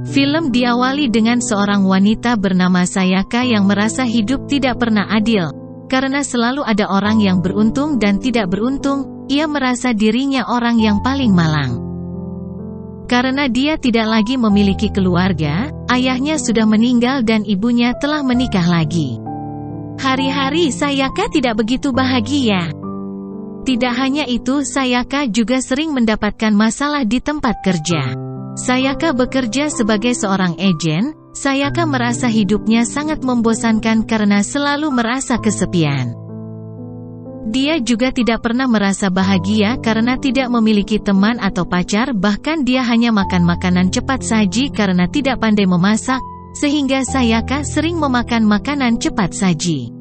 Film diawali dengan seorang wanita bernama Sayaka yang merasa hidup tidak pernah adil. Karena selalu ada orang yang beruntung dan tidak beruntung, ia merasa dirinya orang yang paling malang. Karena dia tidak lagi memiliki keluarga, ayahnya sudah meninggal dan ibunya telah menikah lagi. Hari-hari Sayaka tidak begitu bahagia. Tidak hanya itu, Sayaka juga sering mendapatkan masalah di tempat kerja. Sayaka bekerja sebagai seorang agen. Sayaka merasa hidupnya sangat membosankan karena selalu merasa kesepian. Dia juga tidak pernah merasa bahagia karena tidak memiliki teman atau pacar, bahkan dia hanya makan makanan cepat saji karena tidak pandai memasak, sehingga Sayaka sering memakan makanan cepat saji.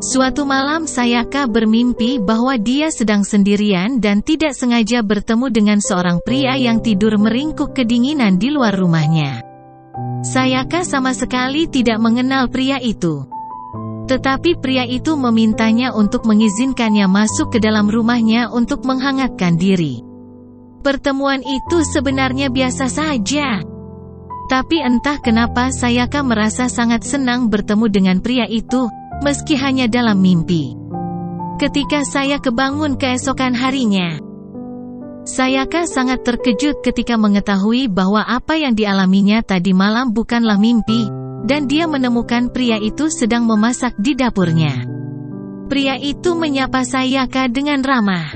Suatu malam Sayaka bermimpi bahwa dia sedang sendirian dan tidak sengaja bertemu dengan seorang pria yang tidur meringkuk kedinginan di luar rumahnya. Sayaka sama sekali tidak mengenal pria itu. Tetapi pria itu memintanya untuk mengizinkannya masuk ke dalam rumahnya untuk menghangatkan diri. Pertemuan itu sebenarnya biasa saja. Tapi entah kenapa Sayaka merasa sangat senang bertemu dengan pria itu, meski hanya dalam mimpi. Ketika saya kebangun keesokan harinya, Sayaka sangat terkejut ketika mengetahui bahwa apa yang dialaminya tadi malam bukanlah mimpi, dan dia menemukan pria itu sedang memasak di dapurnya. Pria itu menyapa Sayaka dengan ramah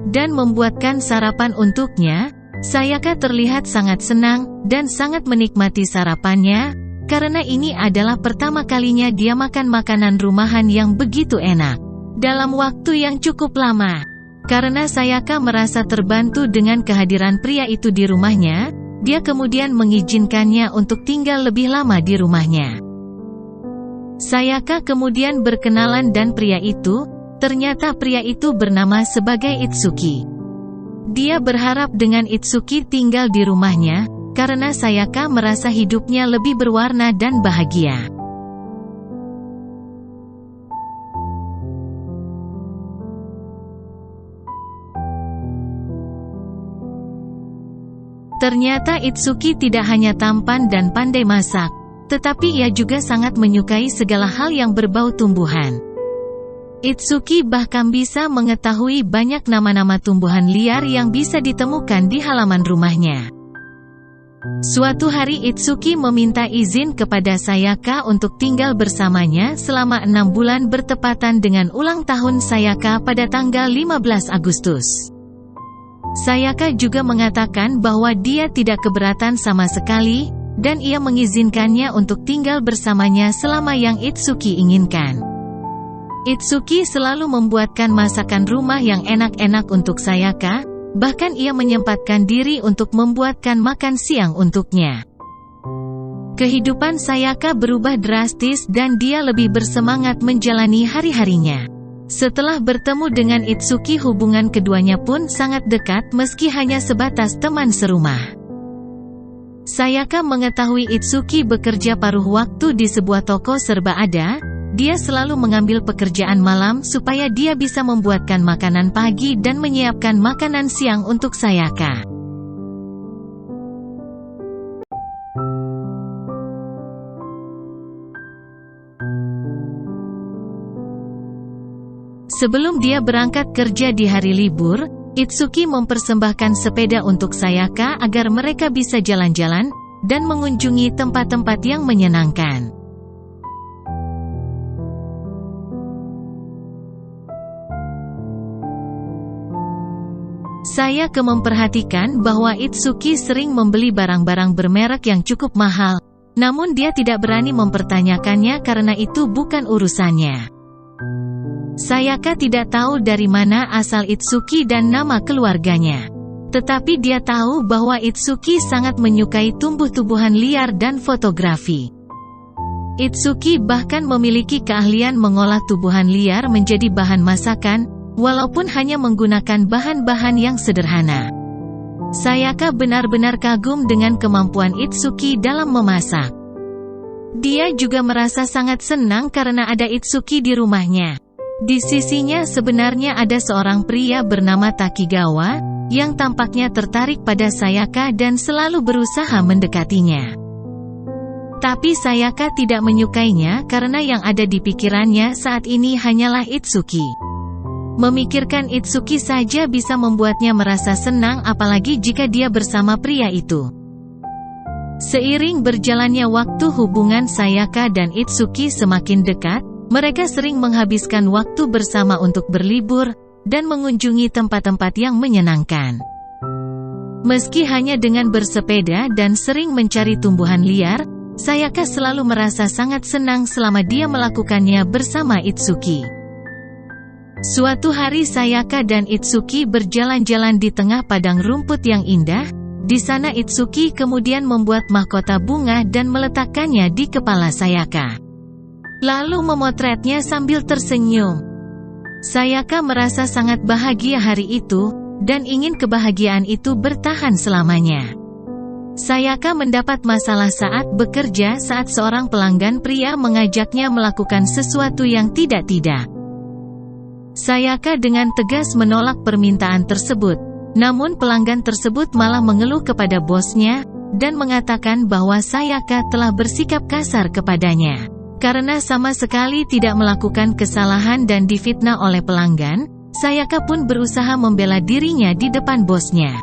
dan membuatkan sarapan untuknya. Sayaka terlihat sangat senang dan sangat menikmati sarapannya, karena ini adalah pertama kalinya dia makan makanan rumahan yang begitu enak dalam waktu yang cukup lama. Karena Sayaka merasa terbantu dengan kehadiran pria itu di rumahnya, dia kemudian mengizinkannya untuk tinggal lebih lama di rumahnya. Sayaka kemudian berkenalan dan pria itu, ternyata pria itu bernama sebagai Itsuki. Dia berharap dengan Itsuki tinggal di rumahnya, karena Sayaka merasa hidupnya lebih berwarna dan bahagia. Ternyata Itsuki tidak hanya tampan dan pandai masak, tetapi ia juga sangat menyukai segala hal yang berbau tumbuhan. Itsuki bahkan bisa mengetahui banyak nama-nama tumbuhan liar yang bisa ditemukan di halaman rumahnya. Suatu hari Itsuki meminta izin kepada Sayaka untuk tinggal bersamanya selama 6 bulan bertepatan dengan ulang tahun Sayaka pada tanggal 15 Agustus. Sayaka juga mengatakan bahwa dia tidak keberatan sama sekali, dan ia mengizinkannya untuk tinggal bersamanya selama yang Itsuki inginkan. Itsuki selalu membuatkan masakan rumah yang enak-enak untuk Sayaka, bahkan ia menyempatkan diri untuk membuatkan makan siang untuknya. Kehidupan Sayaka berubah drastis dan dia lebih bersemangat menjalani hari-harinya. Setelah bertemu dengan Itsuki, hubungan keduanya pun sangat dekat meski hanya sebatas teman serumah. Sayaka mengetahui Itsuki bekerja paruh waktu di sebuah toko serba ada. Dia selalu mengambil pekerjaan malam supaya dia bisa membuatkan makanan pagi dan menyiapkan makanan siang untuk Sayaka. Sebelum dia berangkat kerja di hari libur, Itsuki mempersembahkan sepeda untuk Sayaka agar mereka bisa jalan-jalan dan mengunjungi tempat-tempat yang menyenangkan. Sayaka memperhatikan bahwa Itsuki sering membeli barang-barang bermerek yang cukup mahal, namun dia tidak berani mempertanyakannya karena itu bukan urusannya. Sayaka tidak tahu dari mana asal Itsuki dan nama keluarganya. Tetapi dia tahu bahwa Itsuki sangat menyukai tumbuh-tumbuhan liar dan fotografi. Itsuki bahkan memiliki keahlian mengolah tumbuhan liar menjadi bahan masakan, walaupun hanya menggunakan bahan-bahan yang sederhana. Sayaka benar-benar kagum dengan kemampuan Itsuki dalam memasak. Dia juga merasa sangat senang karena ada Itsuki di rumahnya. Di sisinya sebenarnya ada seorang pria bernama Takigawa, yang tampaknya tertarik pada Sayaka dan selalu berusaha mendekatinya. Tapi Sayaka tidak menyukainya karena yang ada di pikirannya saat ini hanyalah Itsuki. Memikirkan Itsuki saja bisa membuatnya merasa senang, apalagi jika dia bersama pria itu. Seiring berjalannya waktu, hubungan Sayaka dan Itsuki semakin dekat. Mereka sering menghabiskan waktu bersama untuk berlibur dan mengunjungi tempat-tempat yang menyenangkan. Meski hanya dengan bersepeda dan sering mencari tumbuhan liar, Sayaka selalu merasa sangat senang selama dia melakukannya bersama Itsuki. Suatu hari Sayaka dan Itsuki berjalan-jalan di tengah padang rumput yang indah. Di sana Itsuki kemudian membuat mahkota bunga dan meletakkannya di kepala Sayaka, lalu memotretnya sambil tersenyum. Sayaka merasa sangat bahagia hari itu, dan ingin kebahagiaan itu bertahan selamanya. Sayaka mendapat masalah saat bekerja saat seorang pelanggan pria mengajaknya melakukan sesuatu yang tidak-tidak. Sayaka dengan tegas menolak permintaan tersebut, namun pelanggan tersebut malah mengeluh kepada bosnya, dan mengatakan bahwa Sayaka telah bersikap kasar kepadanya. Karena sama sekali tidak melakukan kesalahan dan difitnah oleh pelanggan, Sayaka pun berusaha membela dirinya di depan bosnya.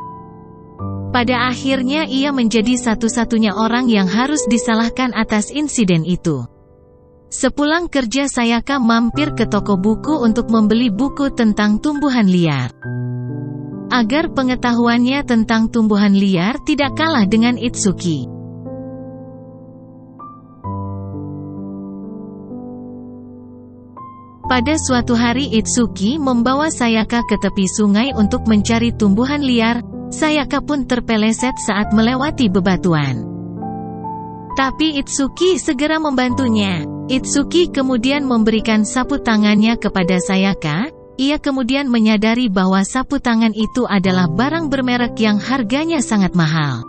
Pada akhirnya ia menjadi satu-satunya orang yang harus disalahkan atas insiden itu. Sepulang kerja Sayaka mampir ke toko buku untuk membeli buku tentang tumbuhan liar. Agar pengetahuannya tentang tumbuhan liar tidak kalah dengan Itsuki. Pada suatu hari Itsuki membawa Sayaka ke tepi sungai untuk mencari tumbuhan liar. Sayaka pun terpeleset saat melewati bebatuan. Tapi Itsuki segera membantunya. Itsuki kemudian memberikan sapu tangannya kepada Sayaka. Ia kemudian menyadari bahwa sapu tangan itu adalah barang bermerek yang harganya sangat mahal.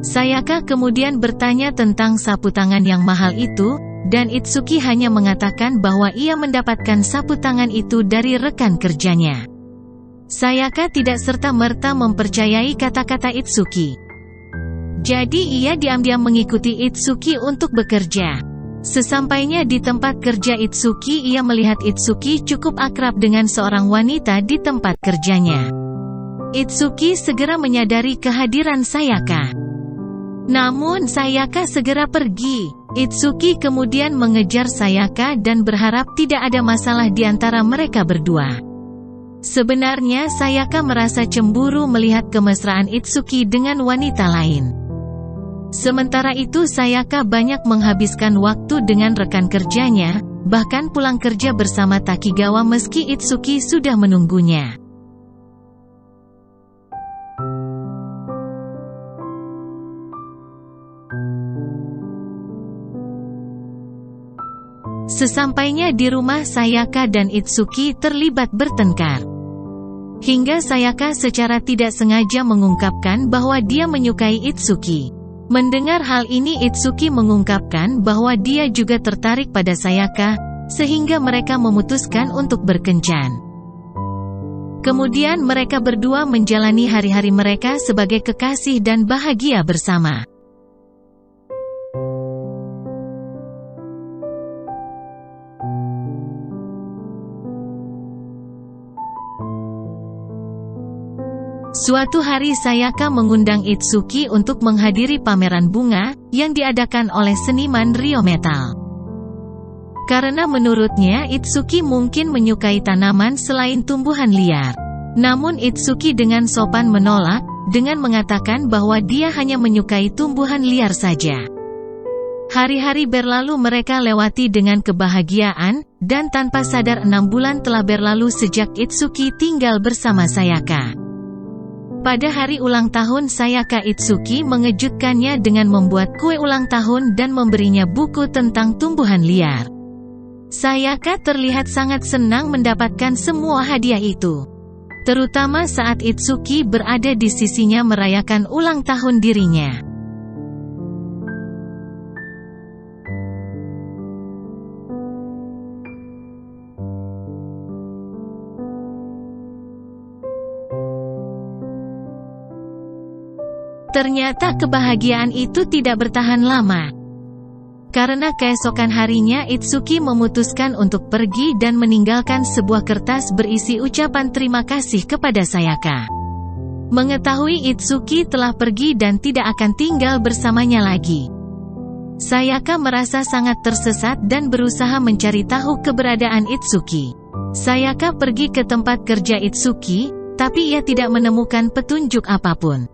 Sayaka kemudian bertanya tentang sapu tangan yang mahal itu, dan Itsuki hanya mengatakan bahwa ia mendapatkan sapu tangan itu dari rekan kerjanya. Sayaka tidak serta-merta mempercayai kata-kata Itsuki. Jadi ia diam-diam mengikuti Itsuki untuk bekerja. Sesampainya di tempat kerja Itsuki, ia melihat Itsuki cukup akrab dengan seorang wanita di tempat kerjanya. Itsuki segera menyadari kehadiran Sayaka. Namun Sayaka segera pergi. Itsuki kemudian mengejar Sayaka dan berharap tidak ada masalah di antara mereka berdua. Sebenarnya Sayaka merasa cemburu melihat kemesraan Itsuki dengan wanita lain. Sementara itu Sayaka banyak menghabiskan waktu dengan rekan kerjanya, bahkan pulang kerja bersama Takigawa meski Itsuki sudah menunggunya. Sesampainya di rumah Sayaka dan Itsuki terlibat bertengkar. Hingga Sayaka secara tidak sengaja mengungkapkan bahwa dia menyukai Itsuki. Mendengar hal ini Itsuki mengungkapkan bahwa dia juga tertarik pada Sayaka, sehingga mereka memutuskan untuk berkencan. Kemudian mereka berdua menjalani hari-hari mereka sebagai kekasih dan bahagia bersama. Suatu hari Sayaka mengundang Itsuki untuk menghadiri pameran bunga yang diadakan oleh seniman Rio Metal. Karena menurutnya Itsuki mungkin menyukai tanaman selain tumbuhan liar. Namun Itsuki dengan sopan menolak, dengan mengatakan bahwa dia hanya menyukai tumbuhan liar saja. Hari-hari berlalu mereka lewati dengan kebahagiaan, dan tanpa sadar 6 bulan telah berlalu sejak Itsuki tinggal bersama Sayaka. Pada hari ulang tahun Sayaka, Itsuki mengejutkannya dengan membuat kue ulang tahun dan memberinya buku tentang tumbuhan liar. Sayaka terlihat sangat senang mendapatkan semua hadiah itu. Terutama saat Itsuki berada di sisinya merayakan ulang tahun dirinya. Ternyata kebahagiaan itu tidak bertahan lama. Karena keesokan harinya Itsuki memutuskan untuk pergi dan meninggalkan sebuah kertas berisi ucapan terima kasih kepada Sayaka. Mengetahui Itsuki telah pergi dan tidak akan tinggal bersamanya lagi, Sayaka merasa sangat tersesat dan berusaha mencari tahu keberadaan Itsuki. Sayaka pergi ke tempat kerja Itsuki, tapi ia tidak menemukan petunjuk apapun.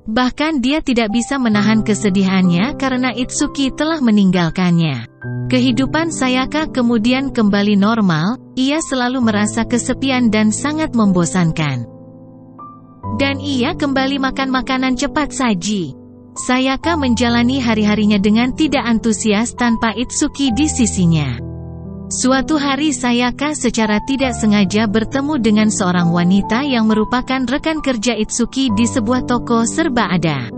Bahkan dia tidak bisa menahan kesedihannya karena Itsuki telah meninggalkannya. Kehidupan Sayaka kemudian kembali normal, ia selalu merasa kesepian dan sangat membosankan. Dan ia kembali makan makanan cepat saji. Sayaka menjalani hari-harinya dengan tidak antusias tanpa Itsuki di sisinya. Suatu hari Sayaka secara tidak sengaja bertemu dengan seorang wanita yang merupakan rekan kerja Itsuki di sebuah toko serba ada.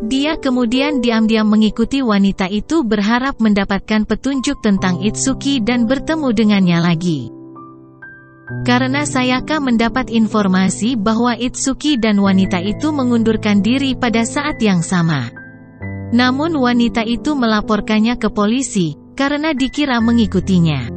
Dia kemudian diam-diam mengikuti wanita itu berharap mendapatkan petunjuk tentang Itsuki dan bertemu dengannya lagi. Karena Sayaka mendapat informasi bahwa Itsuki dan wanita itu mengundurkan diri pada saat yang sama. Namun wanita itu melaporkannya ke polisi karena dikira mengikutinya.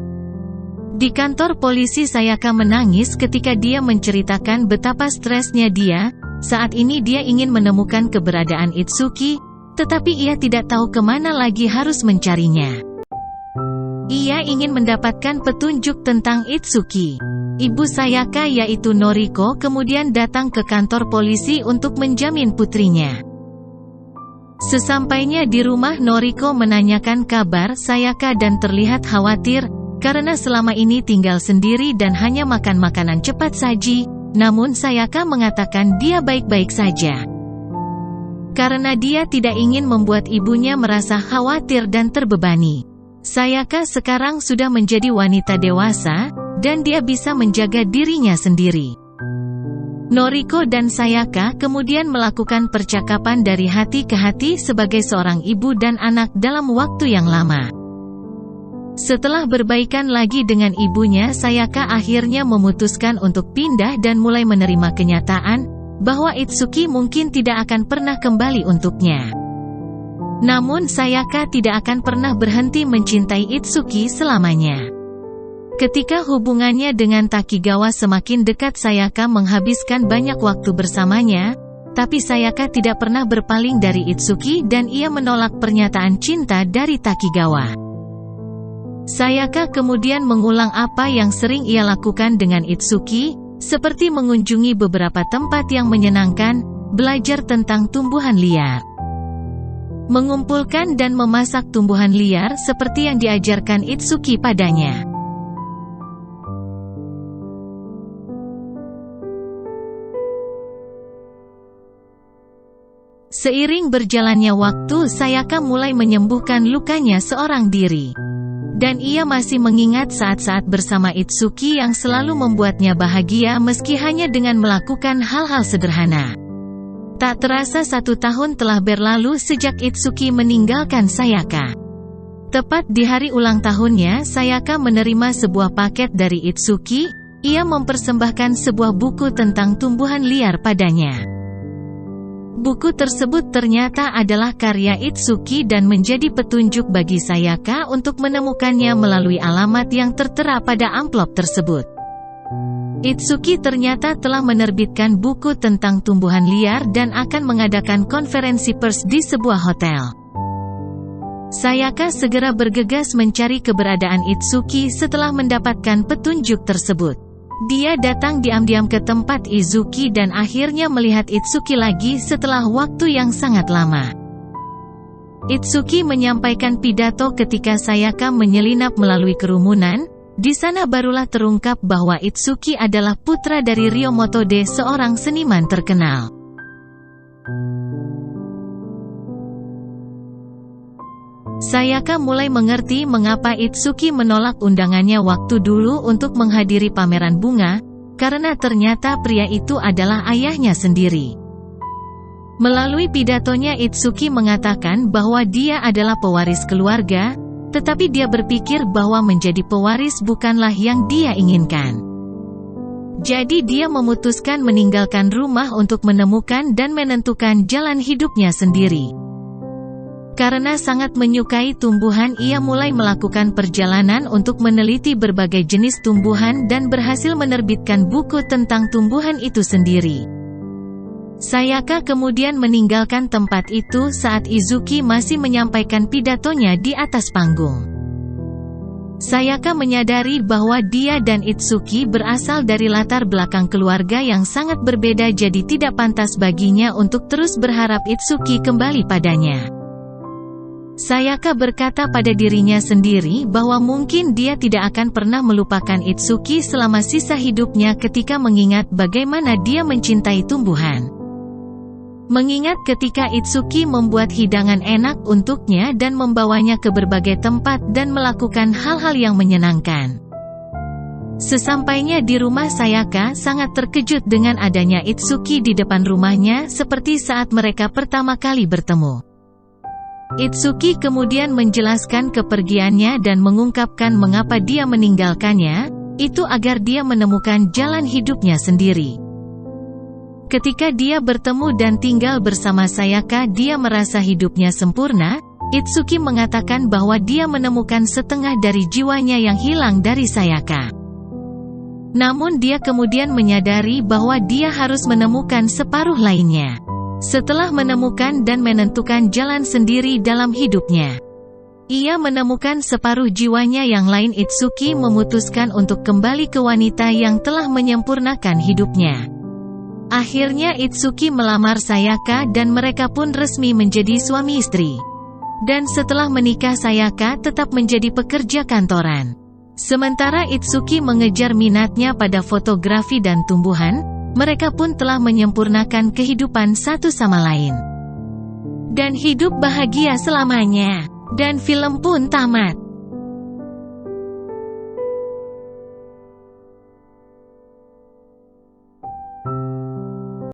Di kantor polisi Sayaka menangis ketika dia menceritakan betapa stresnya dia. Saat ini dia ingin menemukan keberadaan Itsuki, tetapi ia tidak tahu kemana lagi harus mencarinya. Ia ingin mendapatkan petunjuk tentang Itsuki. Ibu Sayaka yaitu Noriko kemudian datang ke kantor polisi untuk menjamin putrinya. Sesampainya di rumah Noriko menanyakan kabar Sayaka dan terlihat khawatir, karena selama ini tinggal sendiri dan hanya makan makanan cepat saji, namun Sayaka mengatakan dia baik-baik saja. Karena dia tidak ingin membuat ibunya merasa khawatir dan terbebani. Sayaka sekarang sudah menjadi wanita dewasa, dan dia bisa menjaga dirinya sendiri. Noriko dan Sayaka kemudian melakukan percakapan dari hati ke hati sebagai seorang ibu dan anak dalam waktu yang lama. Setelah berbaikan lagi dengan ibunya, Sayaka akhirnya memutuskan untuk pindah dan mulai menerima kenyataan bahwa Itsuki mungkin tidak akan pernah kembali untuknya. Namun Sayaka tidak akan pernah berhenti mencintai Itsuki selamanya. Ketika hubungannya dengan Takigawa semakin dekat, Sayaka menghabiskan banyak waktu bersamanya, tapi Sayaka tidak pernah berpaling dari Itsuki dan ia menolak pernyataan cinta dari Takigawa. Sayaka kemudian mengulang apa yang sering ia lakukan dengan Itsuki, seperti mengunjungi beberapa tempat yang menyenangkan, belajar tentang tumbuhan liar, mengumpulkan dan memasak tumbuhan liar seperti yang diajarkan Itsuki padanya. Seiring berjalannya waktu, Sayaka mulai menyembuhkan lukanya seorang diri. Dan ia masih mengingat saat-saat bersama Itsuki yang selalu membuatnya bahagia meski hanya dengan melakukan hal-hal sederhana. Tak terasa 1 tahun telah berlalu sejak Itsuki meninggalkan Sayaka. Tepat di hari ulang tahunnya, Sayaka menerima sebuah paket dari Itsuki. Ia mempersembahkan sebuah buku tentang tumbuhan liar padanya. Buku tersebut ternyata adalah karya Itsuki dan menjadi petunjuk bagi Sayaka untuk menemukannya melalui alamat yang tertera pada amplop tersebut. Itsuki ternyata telah menerbitkan buku tentang tumbuhan liar dan akan mengadakan konferensi pers di sebuah hotel. Sayaka segera bergegas mencari keberadaan Itsuki setelah mendapatkan petunjuk tersebut. Dia datang diam-diam ke tempat Izuki dan akhirnya melihat Itsuki lagi setelah waktu yang sangat lama. Itsuki menyampaikan pidato ketika Sayaka menyelinap melalui kerumunan. Di sana barulah terungkap bahwa Itsuki adalah putra dari Ryo Motode, seorang seniman terkenal. Sayaka mulai mengerti mengapa Itsuki menolak undangannya waktu dulu untuk menghadiri pameran bunga, karena ternyata pria itu adalah ayahnya sendiri. Melalui pidatonya, Itsuki mengatakan bahwa dia adalah pewaris keluarga, tetapi dia berpikir bahwa menjadi pewaris bukanlah yang dia inginkan. Jadi dia memutuskan meninggalkan rumah untuk menemukan dan menentukan jalan hidupnya sendiri. Karena sangat menyukai tumbuhan, ia mulai melakukan perjalanan untuk meneliti berbagai jenis tumbuhan dan berhasil menerbitkan buku tentang tumbuhan itu sendiri. Sayaka kemudian meninggalkan tempat itu saat Izuki masih menyampaikan pidatonya di atas panggung. Sayaka menyadari bahwa dia dan Itsuki berasal dari latar belakang keluarga yang sangat berbeda, jadi tidak pantas baginya untuk terus berharap Itsuki kembali padanya. Sayaka berkata pada dirinya sendiri bahwa mungkin dia tidak akan pernah melupakan Itsuki selama sisa hidupnya ketika mengingat bagaimana dia mencintai tumbuhan. Mengingat ketika Itsuki membuat hidangan enak untuknya dan membawanya ke berbagai tempat dan melakukan hal-hal yang menyenangkan. Sesampainya di rumah, Sayaka sangat terkejut dengan adanya Itsuki di depan rumahnya seperti saat mereka pertama kali bertemu. Itsuki kemudian menjelaskan kepergiannya dan mengungkapkan mengapa dia meninggalkannya, itu agar dia menemukan jalan hidupnya sendiri. Ketika dia bertemu dan tinggal bersama Sayaka, dia merasa hidupnya sempurna. Itsuki mengatakan bahwa dia menemukan setengah dari jiwanya yang hilang dari Sayaka. Namun dia kemudian menyadari bahwa dia harus menemukan separuh lainnya. Setelah menemukan dan menentukan jalan sendiri dalam hidupnya, ia menemukan separuh jiwanya yang lain. Itsuki memutuskan untuk kembali ke wanita yang telah menyempurnakan hidupnya. Akhirnya Itsuki melamar Sayaka dan mereka pun resmi menjadi suami istri. Dan setelah menikah, Sayaka tetap menjadi pekerja kantoran. Sementara Itsuki mengejar minatnya pada fotografi dan tumbuhan, mereka pun telah menyempurnakan kehidupan satu sama lain. Dan hidup bahagia selamanya. Dan film pun tamat.